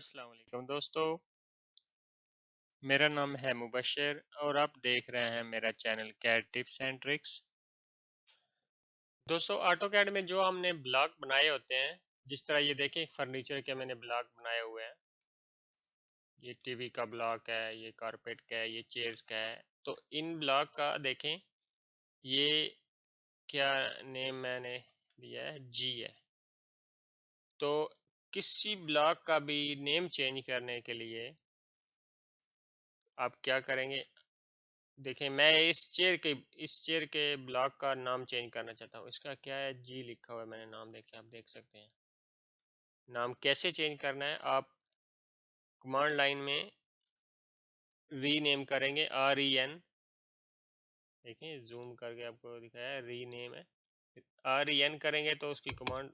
अस्सलाम वालेकुम दोस्तों, मेरा नाम है मुबशर और आप देख रहे हैं मेरा channel CAD tips and tricks. दोस्तों, ऑटोकैड में जो हमने ब्लॉक बनाए होते हैं, जिस तरह ये देखें फर्नीचर के मैंने ब्लॉक बनाए हुए हैं। ये टीवी का ब्लॉक है, ये कारपेट का है, ये चेयर्स का है। तो इन ब्लॉक का देखें, ये क्या नेम मैंने दिया है, जी है। तो किसी ब्लॉक का भी नेम चेंज करने के लिए आप क्या करेंगे, देखिए मैं इस चेयर के ब्लॉक का नाम चेंज करना चाहता हूँ। इसका क्या है, जी लिखा हुआ है, मैंने नाम देखे आप देख सकते हैं। नाम कैसे चेंज करना है, आप कमांड लाइन में रीनेम करेंगे, REN। देखिए जूम करके आपको दिखाया है, रीनेम है। REN करेंगे तो उसकी कमांड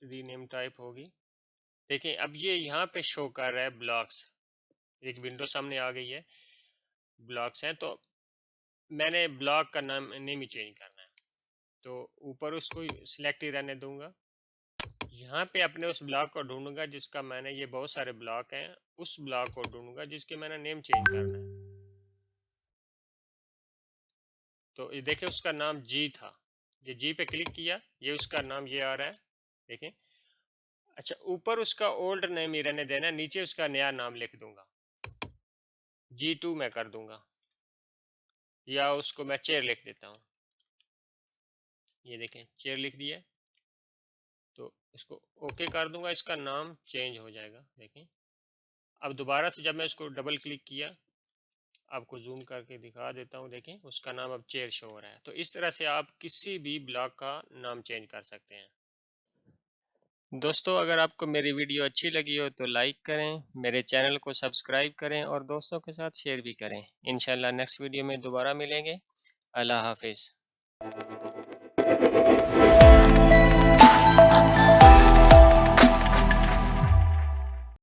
रीनेम टाइप होगी। देखिए अब ये यहाँ पे शो कर रहा है ब्लॉक्स, एक विंडो सामने आ गई है, ब्लॉक्स हैं। तो मैंने ब्लॉक का नेम ही चेंज करना है, तो ऊपर उसको सिलेक्ट ही रहने दूंगा। यहाँ पे अपने उस ब्लॉक को ढूंढूंगा जिसका मैंने, ये बहुत सारे ब्लॉक हैं, उस ब्लॉक को ढूंढूंगा जिसके मैंने नेम चेंज करना है। तो ये देखिए उसका नाम जी था, ये जी पे क्लिक किया, ये उसका नाम ये आ रहा है, देखें। अच्छा, ऊपर उसका ओल्ड नेम ही रहने देना, नीचे उसका नया नाम लिख दूंगा, G2 में कर दूंगा, या उसको मैं चेयर लिख देता हूँ। ये देखें चेयर लिख दिया, तो इसको ओके कर दूंगा, इसका नाम चेंज हो जाएगा। देखें अब दोबारा से जब मैं इसको डबल क्लिक किया, आपको जूम करके दिखा देता हूँ, देखें उसका नाम अब चेयर शो हो रहा है। तो इस तरह से आप किसी भी ब्लॉक का नाम चेंज कर सकते हैं। दोस्तों, अगर आपको मेरी वीडियो अच्छी लगी हो तो लाइक करें, मेरे चैनल को सब्सक्राइब करें और दोस्तों के साथ शेयर भी करें। इंशाल्लाह नेक्स्ट वीडियो में दोबारा मिलेंगे। अल्लाह हाफिज़।